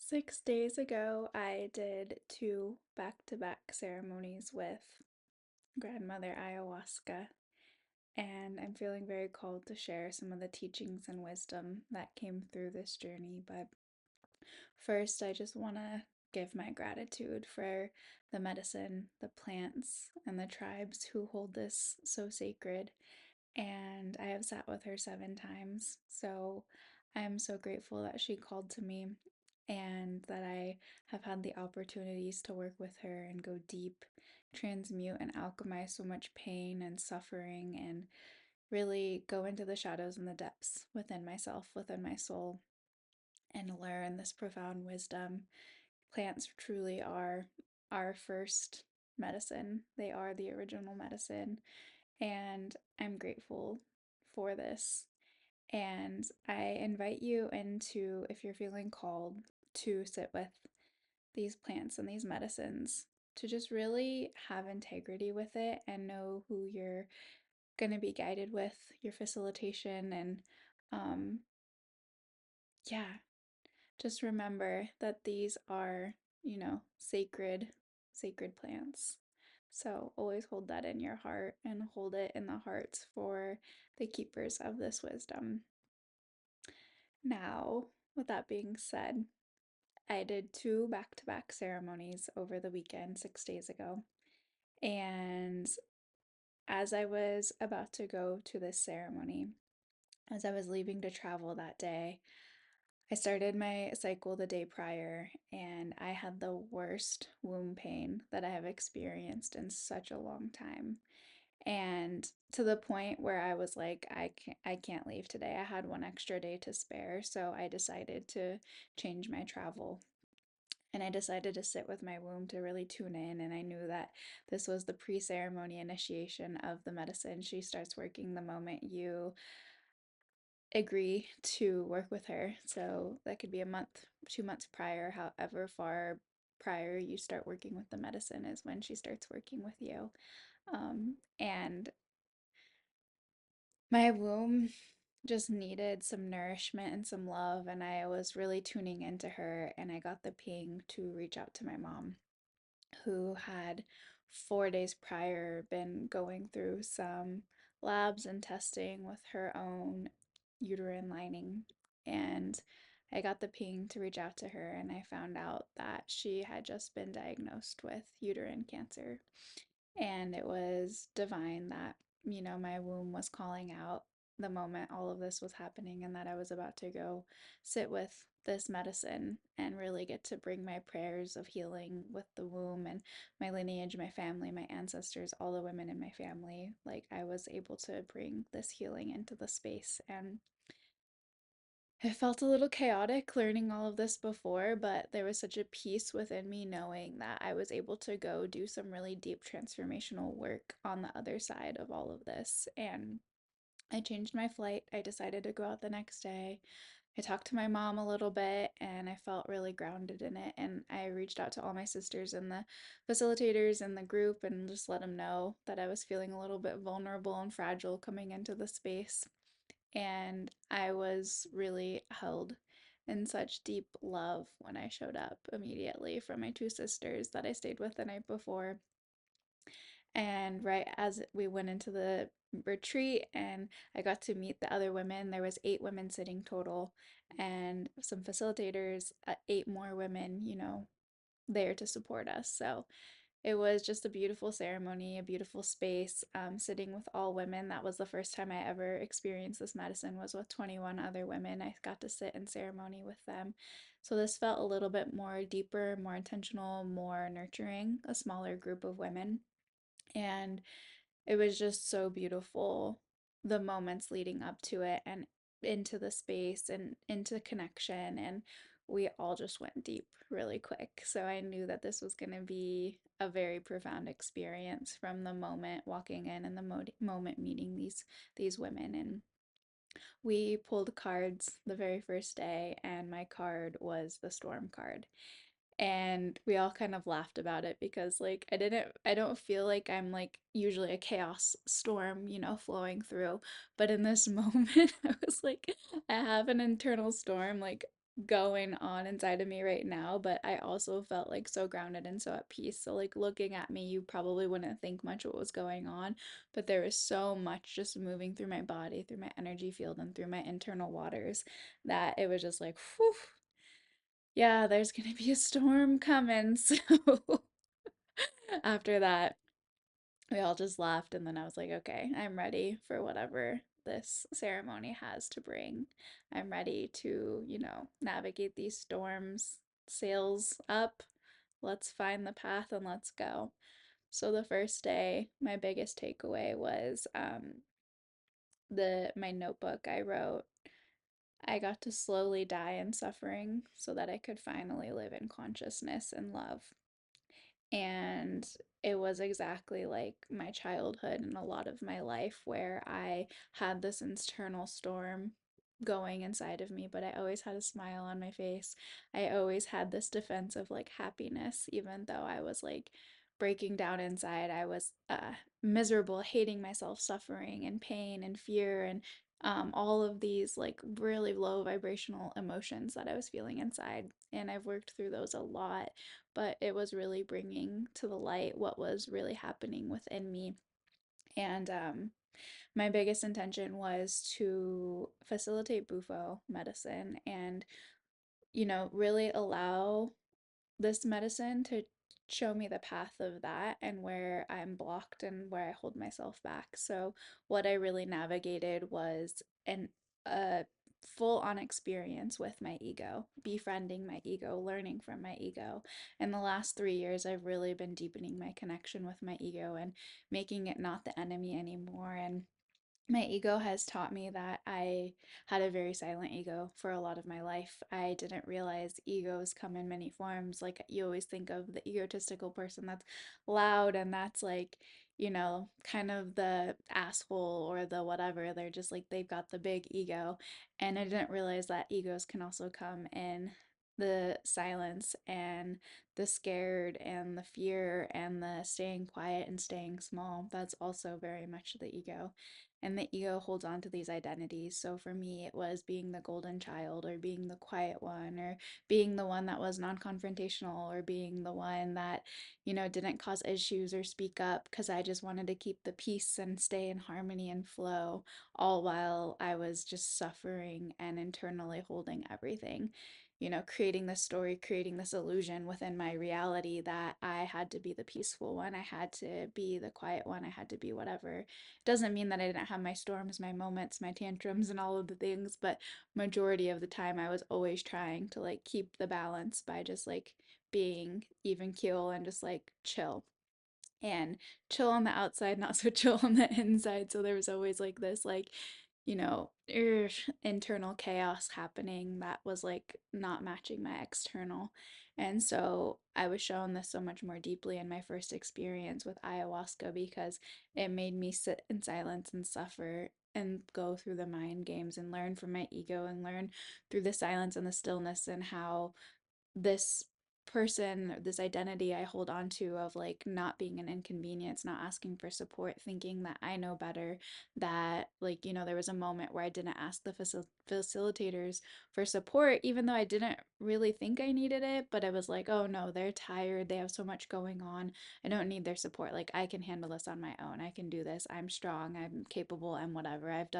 6 days ago, I did two back-to-back ceremonies with grandmother ayahuasca, and I'm feeling very called to share some of the teachings and wisdom that came through this journey. But first, I just want to give my gratitude for the medicine, the plants, and the tribes who hold this so sacred. And I have sat with her 7 times. So I'm so grateful that she called to me and that I have had the opportunities to work with her and go deep, transmute and alchemize so much pain and suffering, and really go into the shadows and the depths within myself, within my soul, and learn this profound wisdom. Plants truly are our first medicine, they are the original medicine, and I'm grateful for this. And I invite you into, if you're feeling called to sit with these plants and these medicines, to just really have integrity with it and know who you're going to be guided with, your facilitation, and um, yeah, just remember that these are, sacred plants. So always hold that in your heart and hold it in the hearts for the keepers of this wisdom. Now, with that being said, I did two back to back ceremonies over the weekend, 6 days ago. And as I was about to go to this ceremony, as I was leaving to travel that day, I started my cycle the day prior, and I had the worst womb pain that I have experienced in such a long time. And to the point where I was like, I can't leave today. I had one extra day to spare, so I decided to change my travel. And I decided to sit with my womb to really tune in. And I knew that this was the pre ceremony initiation of the medicine. She starts working the moment you agree to work with her. So that could be a month, 2 months prior, however far prior you start working with the medicine is when she starts working with you. And my womb just needed some nourishment and some love, and I was really tuning into her, and I got the ping to reach out to my mom, who had 4 days prior been going through some labs and testing with her own uterine lining. And I got the ping to reach out to her, and I found out that she had just been diagnosed with uterine cancer. And it was divine that, my womb was calling out the moment all of this was happening, and that I was about to go sit with this medicine and really get to bring my prayers of healing with the womb and my lineage, my family, my ancestors, all the women in my family. Like, I was able to bring this healing into the space. And it felt a little chaotic learning all of this before, but there was such a peace within me knowing that I was able to go do some really deep transformational work on the other side of all of this. And I changed my flight. I decided to go out the next day. I talked to my mom a little bit and I felt really grounded in it. And I reached out to all my sisters and the facilitators in the group and just let them know that I was feeling a little bit vulnerable and fragile coming into the space. And I was really held in such deep love when I showed up immediately from my two sisters that I stayed with the night before. And right as we went into the retreat and I got to meet the other women, there was 8 women sitting total and some facilitators, 8 more women, there to support us. So it was just a beautiful ceremony, a beautiful space, sitting with all women. That was the first time I ever experienced this medicine, was with 21 other women. I got to sit in ceremony with them. So this felt a little bit more deeper, more intentional, more nurturing, a smaller group of women. And it was just so beautiful, the moments leading up to it and into the space and into connection. And we all just went deep really quick. So I knew that this was going to be a very profound experience from the moment walking in and the moment meeting these women. And we pulled cards the very first day, and my card was the storm card. And we all kind of laughed about it because, like, I don't feel like I'm like usually a chaos storm, flowing through. But in this moment, I was like, I have an internal storm. Like, going on inside of me right now, but I also felt like so grounded and so at peace. So like looking at me, you probably wouldn't think much what was going on, but there was so much just moving through my body, through my energy field and through my internal waters that it was just like, whew, yeah, there's gonna be a storm coming. So after that, we all just laughed, and then I was like, okay, I'm ready for whatever this ceremony has to bring. I'm ready to, navigate these storms, sails up. Let's find the path and let's go. So the first day, my biggest takeaway was the my notebook I wrote. I got to slowly die in suffering so that I could finally live in consciousness and love. And it was exactly like my childhood and a lot of my life where I had this internal storm going inside of me, but I always had a smile on my face. I always had this defense of like happiness, even though I was like breaking down inside. I was miserable, hating myself, suffering and pain and fear and all of these like really low vibrational emotions that I was feeling inside. And I've worked through those a lot, but it was really bringing to the light what was really happening within me. And my biggest intention was to facilitate Bufo medicine and, really allow this medicine to show me the path of that and where I'm blocked and where I hold myself back. So what I really navigated was an a full on experience with my ego, befriending my ego, learning from my ego. In the last 3 years, I've really been deepening my connection with my ego and making it not the enemy anymore. And my ego has taught me that I had a very silent ego for a lot of my life. I didn't realize egos come in many forms. Like, you always think of the egotistical person that's loud and that's like, kind of the asshole or the whatever. They're just like, they've got the big ego. And I didn't realize that egos can also come in the silence and the scared and the fear and the staying quiet and staying small. That's also very much the ego, and the ego holds on to these identities. So for me, it was being the golden child or being the quiet one or being the one that was non-confrontational or being the one that, didn't cause issues or speak up because I just wanted to keep the peace and stay in harmony and flow, all while I was just suffering and internally holding everything. Creating this story, creating this illusion within my reality that I had to be the peaceful one, I had to be the quiet one, I had to be whatever. Doesn't mean that I didn't have my storms, my moments, my tantrums, and all of the things, but majority of the time I was always trying to like keep the balance by just like being even keel and just like chill and chill on the outside, not so chill on the inside. So there was always like this, like, internal chaos happening that was like not matching my external. And so I was shown this so much more deeply in my first experience with ayahuasca because it made me sit in silence and suffer and go through the mind games and learn from my ego and learn through the silence and the stillness and how this person, this identity I hold on to of like not being an inconvenience, not asking for support, thinking that I know better, that like, there was a moment where I didn't ask the facilitators for support, even though I didn't really think I needed it, but I was like, oh no, they're tired, they have so much going on, I don't need their support, like I can handle this on my own, I can do this, I'm strong, I'm capable, I'm whatever, I've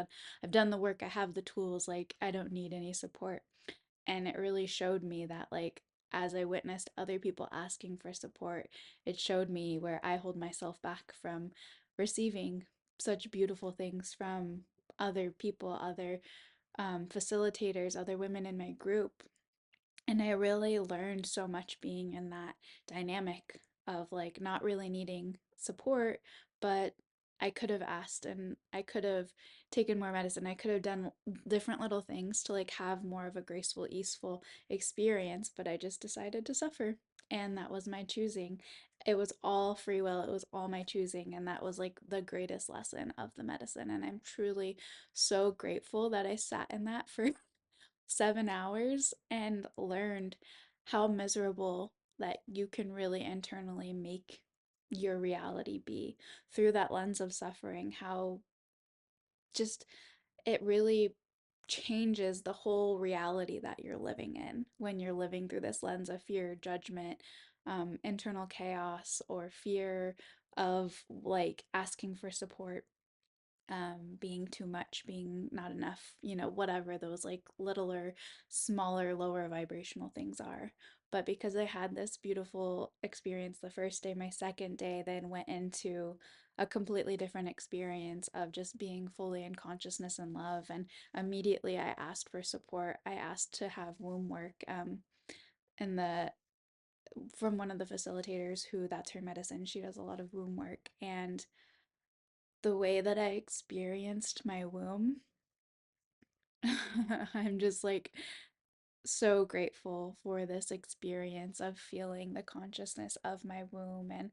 done the work, I have the tools, like I don't need any support. And it really showed me that, like, as I witnessed other people asking for support, it showed me where I hold myself back from receiving such beautiful things from other people, other facilitators, other women in my group. And I really learned so much being in that dynamic of like not really needing support, but I could have asked and I could have taken more medicine. I could have done different little things to like have more of a graceful, easeful experience, but I just decided to suffer. And that was my choosing. It was all free will, it was all my choosing. And that was like the greatest lesson of the medicine. And I'm truly so grateful that I sat in that for 7 hours and learned how miserable that you can really internally make your reality be through that lens of suffering, how just it really changes the whole reality that you're living in when you're living through this lens of fear, judgment, internal chaos, or fear of like asking for support, being too much, being not enough, whatever those like littler, smaller, lower vibrational things are. But because I had this beautiful experience the first day, my second day then went into a completely different experience of just being fully in consciousness and love. And immediately I asked for support. I asked to have womb work. And the From one of the facilitators who that's her medicine, she does a lot of womb work. And the way that I experienced my womb, I'm just like so grateful for this experience of feeling the consciousness of my womb, and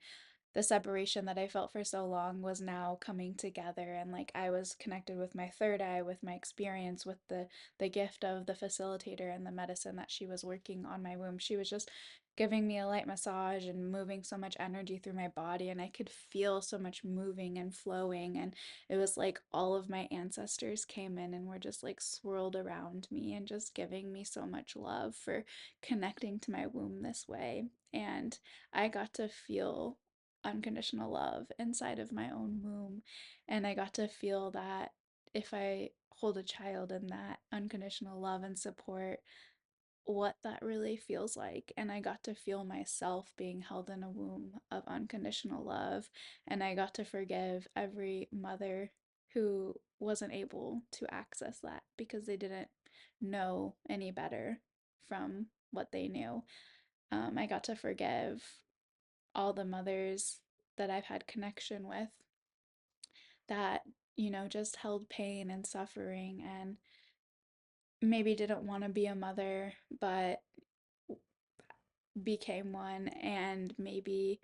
the separation that I felt for so long was now coming together, and like I was connected with my third eye, with my experience, with the gift of the facilitator and the medicine that she was working on my womb. She was just giving me a light massage and moving so much energy through my body, and I could feel so much moving and flowing, and it was like all of my ancestors came in and were just like swirled around me and just giving me so much love for connecting to my womb this way. And I got to feel unconditional love inside of my own womb. And I got to feel that if I hold a child in that unconditional love and support, what that really feels like. And I got to feel myself being held in a womb of unconditional love. And I got to forgive every mother who wasn't able to access that because they didn't know any better from what they knew. I got to forgive all the mothers that I've had connection with that, just held pain and suffering and maybe didn't want to be a mother, but became one, and maybe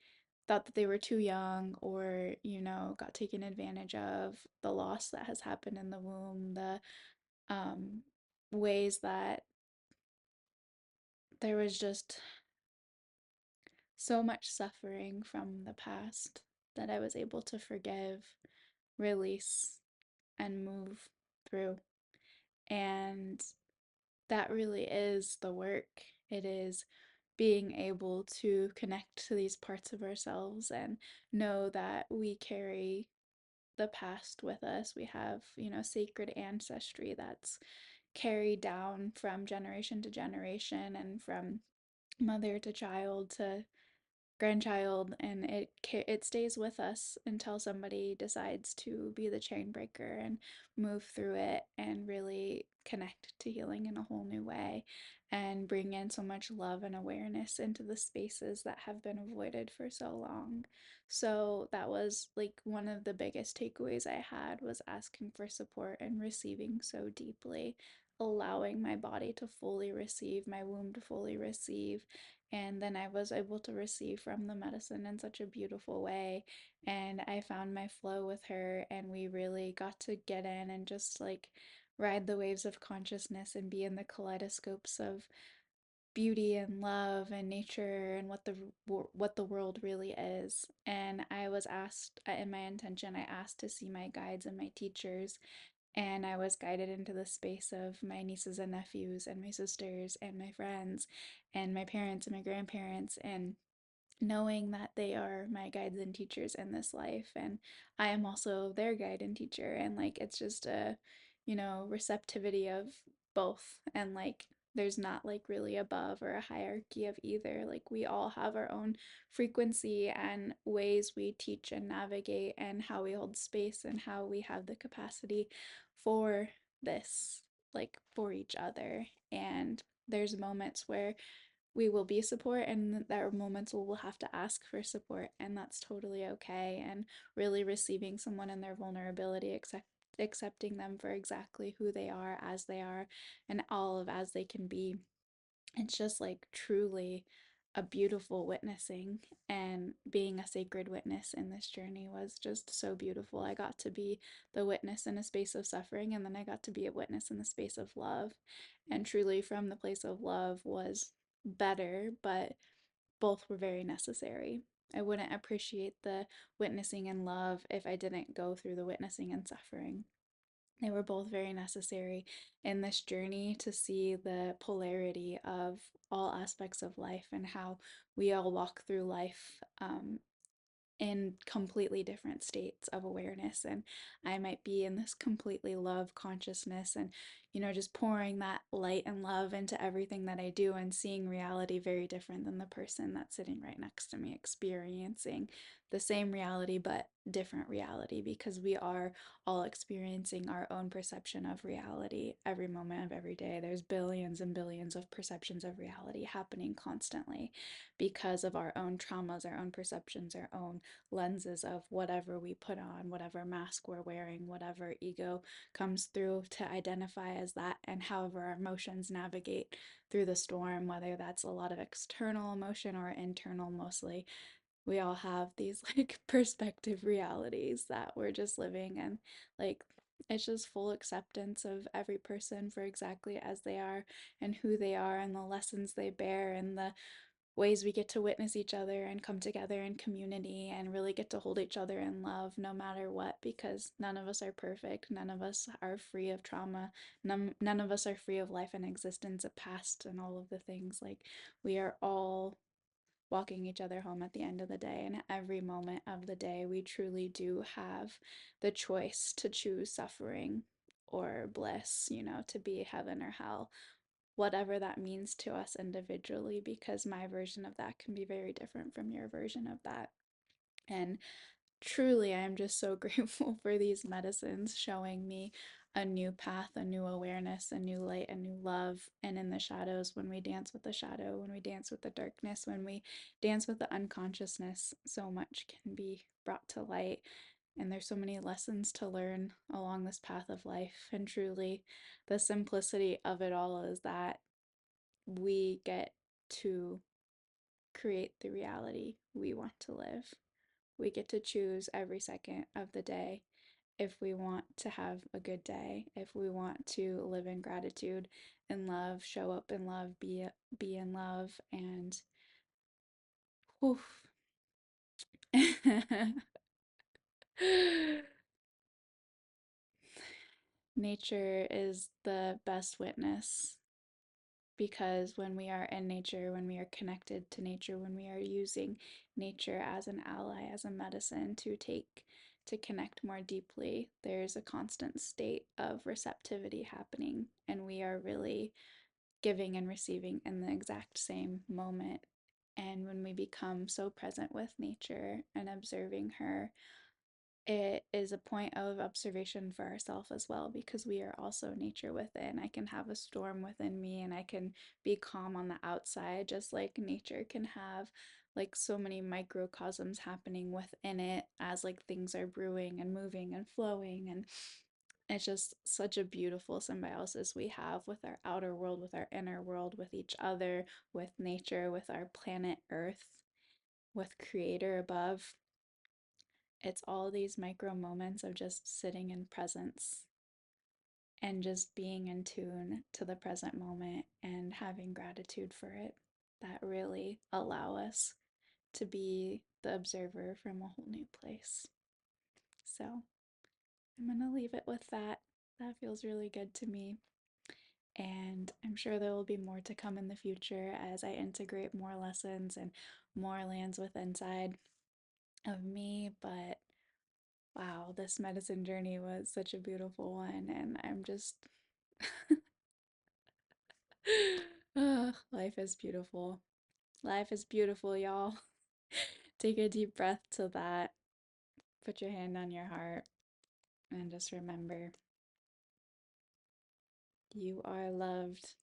thought that they were too young, or, got taken advantage of, the loss that has happened in the womb, the um, ways that there was just so much suffering from the past that I was able to forgive, release, and move through. And that really is the work. It is being able to connect to these parts of ourselves and know that we carry the past with us. We have, sacred ancestry that's carried down from generation to generation and from mother to child to grandchild, and it stays with us until somebody decides to be the chain breaker and move through it and really connect to healing in a whole new way and bring in so much love and awareness into the spaces that have been avoided for so long. So that was like one of the biggest takeaways I had, was asking for support and receiving so deeply, allowing my body to fully receive, my womb to fully receive, and then I was able to receive from the medicine in such a beautiful way. And I found my flow with her, and we really got to get in and just like ride the waves of consciousness and be in the kaleidoscopes of beauty and love and nature and what the world really is. And I was asked, in my intention, I asked to see my guides and my teachers, and I was guided into the space of my nieces and nephews and my sisters and my friends and my parents and my grandparents, and knowing that they are my guides and teachers in this life, and I am also their guide and teacher, and like it's just a, receptivity of both, and like there's not like really above or a hierarchy of either. Like we all have our own frequency and ways we teach and navigate, and how we hold space, and how we have the capacity for this, like for each other. And there's moments where we will be support, and there are moments where we'll have to ask for support, and that's totally okay. And really receiving someone in their vulnerability, accepting them for exactly who they are, as they are, and all of as they can be. It's just like truly a beautiful witnessing, and being a sacred witness in this journey was just so beautiful. I got to be the witness in a space of suffering, and then I got to be a witness in the space of love. And truly, from the place of love was better, but both were very necessary. I wouldn't appreciate the witnessing and love if I didn't go through the witnessing and suffering. They were both very necessary in this journey to see the polarity of all aspects of life and how we all walk through life in completely different states of awareness. And I might be in this completely love consciousness and, just pouring that light and love into everything that I do and seeing reality very different than the person that's sitting right next to me, experiencing the same reality but different reality, because we are all experiencing our own perception of reality every moment of every day. There's billions and billions of perceptions of reality happening constantly because of our own traumas, our own perceptions, our own lenses of whatever we put on, whatever mask we're wearing, whatever ego comes through to identify as that, and however our emotions navigate through the storm, whether that's a lot of external emotion or internal mostly. We all have these like perspective realities that we're just living in. Like, it's just full acceptance of every person for exactly as they are and who they are and the lessons they bear and the ways we get to witness each other and come together in community and really get to hold each other in love no matter what, because none of us are perfect. None of us are free of trauma. None of us are free of life and existence, a past, and all of the things. Like, we are all walking each other home at the end of the day. And every moment of the day, we truly do have the choice to choose suffering or bliss, to be heaven or hell, whatever that means to us individually, because my version of that can be very different from your version of that. And truly, I am just so grateful for these medicines showing me a new path, a new awareness, a new light, a new love. And in the shadows, when we dance with the shadow, when we dance with the darkness, when we dance with the unconsciousness, so much can be brought to light. And there's so many lessons to learn along this path of life. And truly, the simplicity of it all is that we get to create the reality we want to live. We get to choose every second of the day if we want to have a good day, if we want to live in gratitude and love, show up in love, be in love, and whew. Nature is the best witness, because when we are in nature, when we are connected to nature, when we are using nature as an ally, as a medicine to connect more deeply, there's a constant state of receptivity happening, and we are really giving and receiving in the exact same moment. And when we become so present with nature and observing her, it is a point of observation for ourselves as well, because we are also nature within. I can have a storm within me and I can be calm on the outside, just like nature can have like so many microcosms happening within it as like things are brewing and moving and flowing. And it's just such a beautiful symbiosis we have with our outer world, with our inner world, with each other, with nature, with our planet Earth, with Creator above. It's all these micro moments of just sitting in presence and just being in tune to the present moment and having gratitude for it that really allow us to be the observer from a whole new place. So I'm going to leave it with that. That feels really good to me. And I'm sure there will be more to come in the future as I integrate more lessons and more lands with inside of me. But wow, this medicine journey was such a beautiful one, and I'm just life is beautiful. Life is beautiful, y'all. Take a deep breath to that. Put your hand on your heart and just remember you are loved.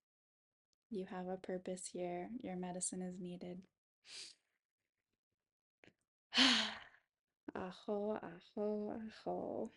You have a purpose here. Your medicine is needed. Aho, aho, aho.